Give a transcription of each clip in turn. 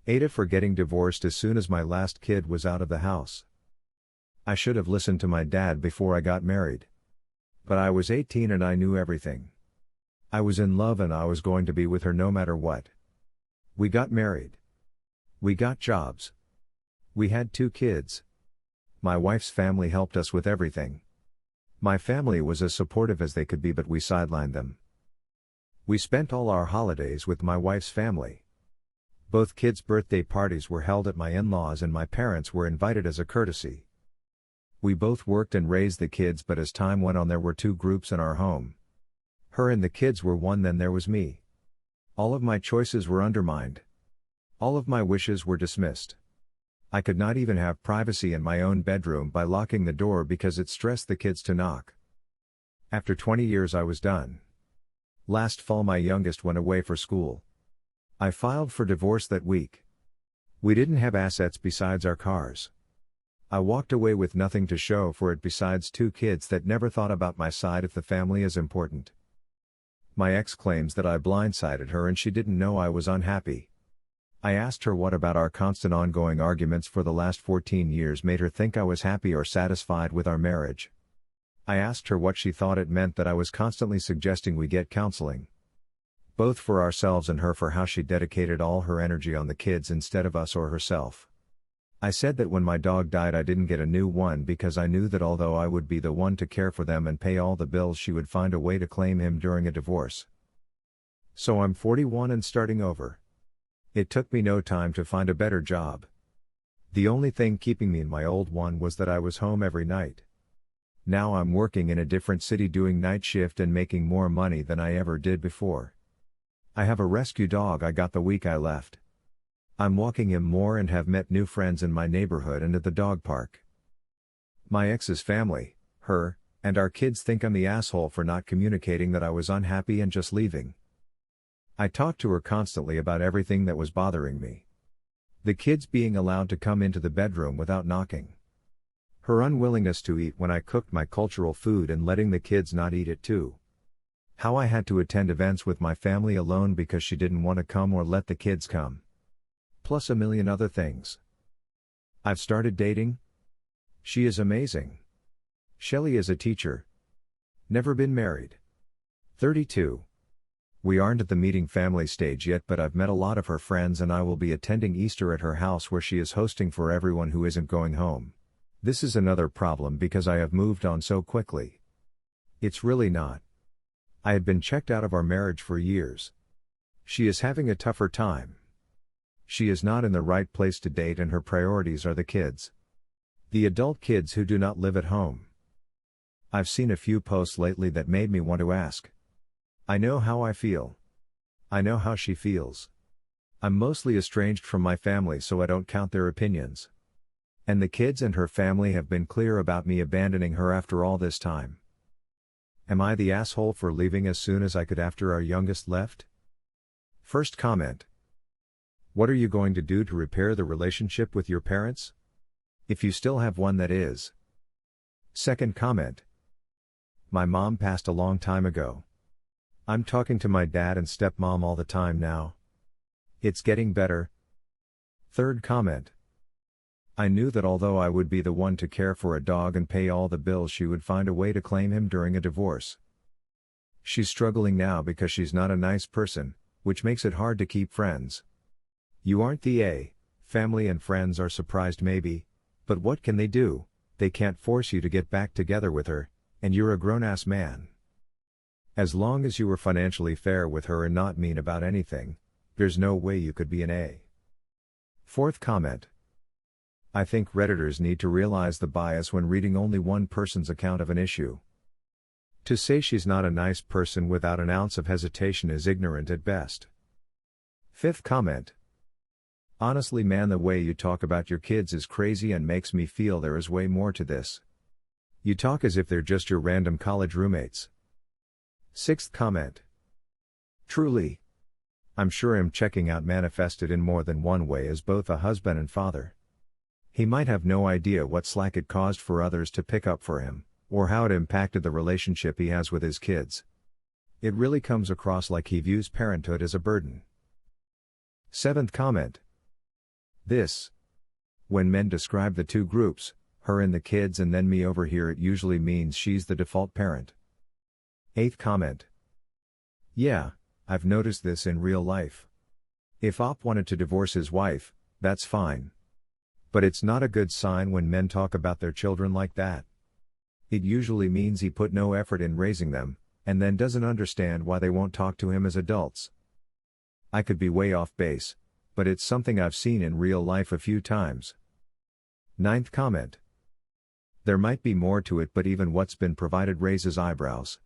Aitah for getting divorced as soon as my last kid was out of the house. I should have listened to my dad before I got married. But I was 18 and I knew everything. I was in love and I was going to be with her no matter what. We got married. We got jobs. We had 2 kids. My wife's family helped us with everything. My family was as supportive as they could be, but we sidelined them. We spent all our holidays with my wife's family. Both kids' birthday parties were held at my in-laws and my parents were invited as a courtesy. We both worked and raised the kids, but as time went on there were 2 groups in our home. Her and the kids were one, then there was me. All of my choices were undermined. All of my wishes were dismissed. I could not even have privacy in my own bedroom by locking the door because it stressed the kids to knock. After 20 years I was done. Last fall my youngest went away for school. I filed for divorce that week. We didn't have assets besides our cars. I walked away with nothing to show for it besides 2 kids that never thought about my side if the family is important. My ex claims that I blindsided her and she didn't know I was unhappy. I asked her what about our constant ongoing arguments for the last 14 years made her think I was happy or satisfied with our marriage. I asked her what she thought it meant that I was constantly suggesting we get counseling. Both for ourselves and her, for how she dedicated all her energy on the kids instead of us or herself. I said that when my dog died I didn't get a new one because I knew that although I would be the one to care for them and pay all the bills, she would find a way to claim him during a divorce. So I'm 41 and starting over. It took me no time to find a better job. The only thing keeping me in my old one was that I was home every night. Now I'm working in a different city doing night shift and making more money than I ever did before. I have a rescue dog I got the week I left. I'm walking him more and have met new friends in my neighborhood and at the dog park. My ex's family, her, and our kids think I'm the asshole for not communicating that I was unhappy and just leaving. I talked to her constantly about everything that was bothering me. The kids being allowed to come into the bedroom without knocking. Her unwillingness to eat when I cooked my cultural food and letting the kids not eat it too. How I had to attend events with my family alone because she didn't want to come or let the kids come. Plus a million other things. I've started dating. She is amazing. Shelley is a teacher. Never been married. 32. We aren't at the meeting family stage yet, but I've met a lot of her friends and I will be attending Easter at her house where she is hosting for everyone who isn't going home. This is another problem because I have moved on so quickly. It's really not. I had been checked out of our marriage for years. She is having a tougher time. She is not in the right place to date and her priorities are the kids. The adult kids who do not live at home. I've seen a few posts lately that made me want to ask. I know how I feel. I know how she feels. I'm mostly estranged from my family so I don't count their opinions. And the kids and her family have been clear about me abandoning her after all this time. Am I the asshole for leaving as soon as I could after our youngest left? First comment. What are you going to do to repair the relationship with your parents? If you still have one, that is. Second comment. My mom passed a long time ago. I'm talking to my dad and stepmom all the time now. It's getting better. Third comment. I knew that although I would be the one to care for a dog and pay all the bills, she would find a way to claim him during a divorce. She's struggling now because she's not a nice person, which makes it hard to keep friends. You aren't the A. Family and friends are surprised maybe, but what can they do? They can't force you to get back together with her, and you're a grown-ass man. As long as you were financially fair with her and not mean about anything, there's no way you could be an A. Fourth comment. I think Redditors need to realize the bias when reading only one person's account of an issue. To say she's not a nice person without an ounce of hesitation is ignorant at best. Fifth comment. Honestly man, the way you talk about your kids is crazy and makes me feel there is way more to this. You talk as if they're just your random college roommates. Sixth comment. Truly. I'm sure him checking out manifested in more than one way as both a husband and father. He might have no idea what slack it caused for others to pick up for him, or how it impacted the relationship he has with his kids. It really comes across like he views parenthood as a burden. Seventh comment. This. When men describe the two groups, her and the kids and then me over here, it usually means she's the default parent. 8th comment. Yeah, I've noticed this in real life. If Op wanted to divorce his wife, that's fine. But it's not a good sign when men talk about their children like that. It usually means he put no effort in raising them, and then doesn't understand why they won't talk to him as adults. I could be way off base, but it's something I've seen in real life a few times. 9th comment. There might be more to it, but even what's been provided raises eyebrows.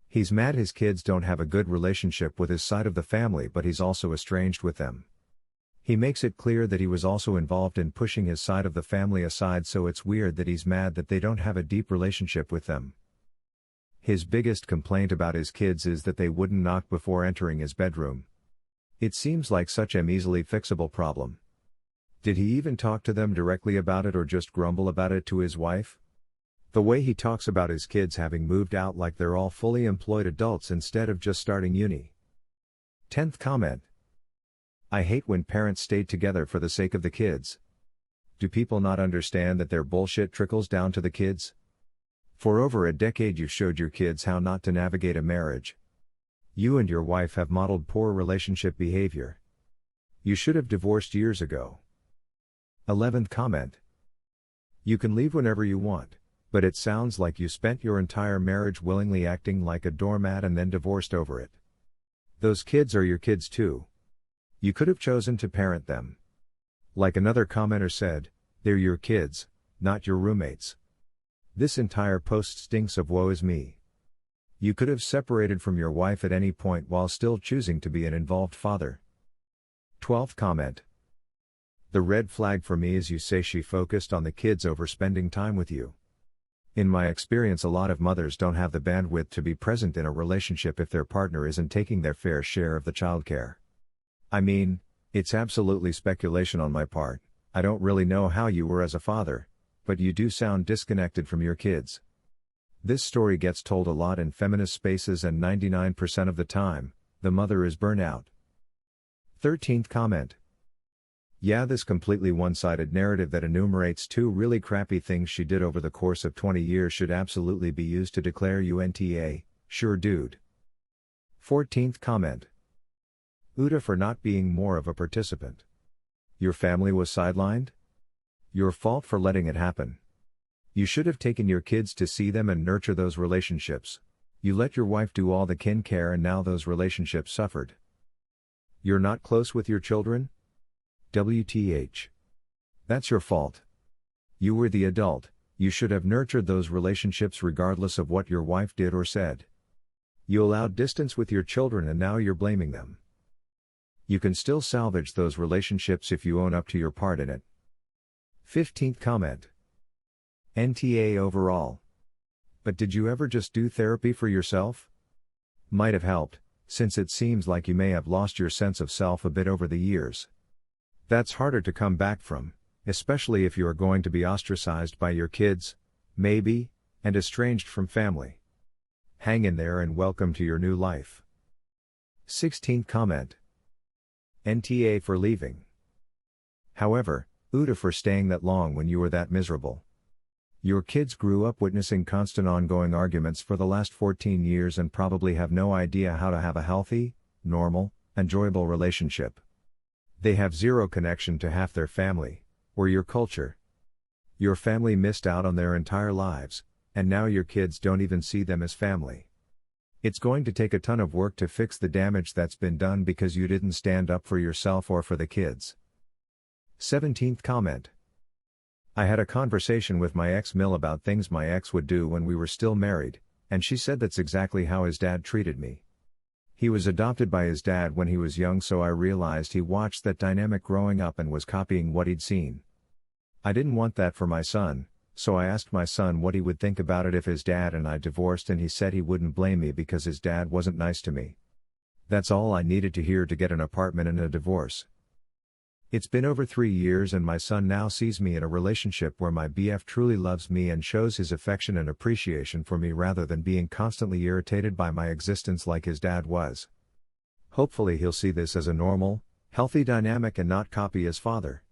He's mad his kids don't have a good relationship with his side of the family, but he's also estranged with them. He makes it clear that he was also involved in pushing his side of the family aside, so it's weird that he's mad that they don't have a deep relationship with them. His biggest complaint about his kids is that they wouldn't knock before entering his bedroom. It seems like such an easily fixable problem. Did he even talk to them directly about it or just grumble about it to his wife? The way he talks about his kids having moved out like they're all fully employed adults instead of just starting uni. 10th comment. I hate when parents stay together for the sake of the kids. Do people not understand that their bullshit trickles down to the kids? For over a decade you showed your kids how not to navigate a marriage. You and your wife have modeled poor relationship behavior. You should have divorced years ago. 11th comment. You can leave whenever you want, but it sounds like you spent your entire marriage willingly acting like a doormat and then divorced over it. Those kids are your kids too. You could have chosen to parent them. Like another commenter said, they're your kids, not your roommates. This entire post stinks of woe is me. You could have separated from your wife at any point while still choosing to be an involved father. 12th comment. The red flag for me is you say she focused on the kids over spending time with you. In my experience, a lot of mothers don't have the bandwidth to be present in a relationship if their partner isn't taking their fair share of the childcare. I mean, it's absolutely speculation on my part. I don't really know how you were as a father, but you do sound disconnected from your kids. This story gets told a lot in feminist spaces, and 99% of the time, the mother is burnout. 13th comment. Yeah, this completely one-sided narrative that enumerates 2 really crappy things she did over the course of 20 years should absolutely be used to declare you NTA, sure dude. 14th comment. Aitah for not being more of a participant. Your family was sidelined? Your fault for letting it happen. You should have taken your kids to see them and nurture those relationships. You let your wife do all the kin care and now those relationships suffered. You're not close with your children? WTH. That's your fault. You were the adult, you should have nurtured those relationships regardless of what your wife did or said. You allowed distance with your children and now you're blaming them. You can still salvage those relationships if you own up to your part in it. 15th comment. NTA overall. But did you ever just do therapy for yourself? Might have helped, since it seems like you may have lost your sense of self a bit over the years. That's harder to come back from, especially if you are going to be ostracized by your kids, maybe, and estranged from family. Hang in there and welcome to your new life. 16th comment. NTA for leaving. However, Aitah for staying that long when you were that miserable. Your kids grew up witnessing constant ongoing arguments for the last 14 years and probably have no idea how to have a healthy, normal, enjoyable relationship. They have zero connection to half their family, or your culture. Your family missed out on their entire lives, and now your kids don't even see them as family. It's going to take a ton of work to fix the damage that's been done because you didn't stand up for yourself or for the kids. 17th comment. I had a conversation with my ex-Mill about things my ex would do when we were still married, and she said that's exactly how his dad treated me. He was adopted by his dad when he was young, so I realized he watched that dynamic growing up and was copying what he'd seen. I didn't want that for my son, so I asked my son what he would think about it if his dad and I divorced, and he said he wouldn't blame me because his dad wasn't nice to me. That's all I needed to hear to get an apartment and a divorce. It's been over 3 years and my son now sees me in a relationship where my BF truly loves me and shows his affection and appreciation for me rather than being constantly irritated by my existence like his dad was. Hopefully he'll see this as a normal, healthy dynamic and not copy his father.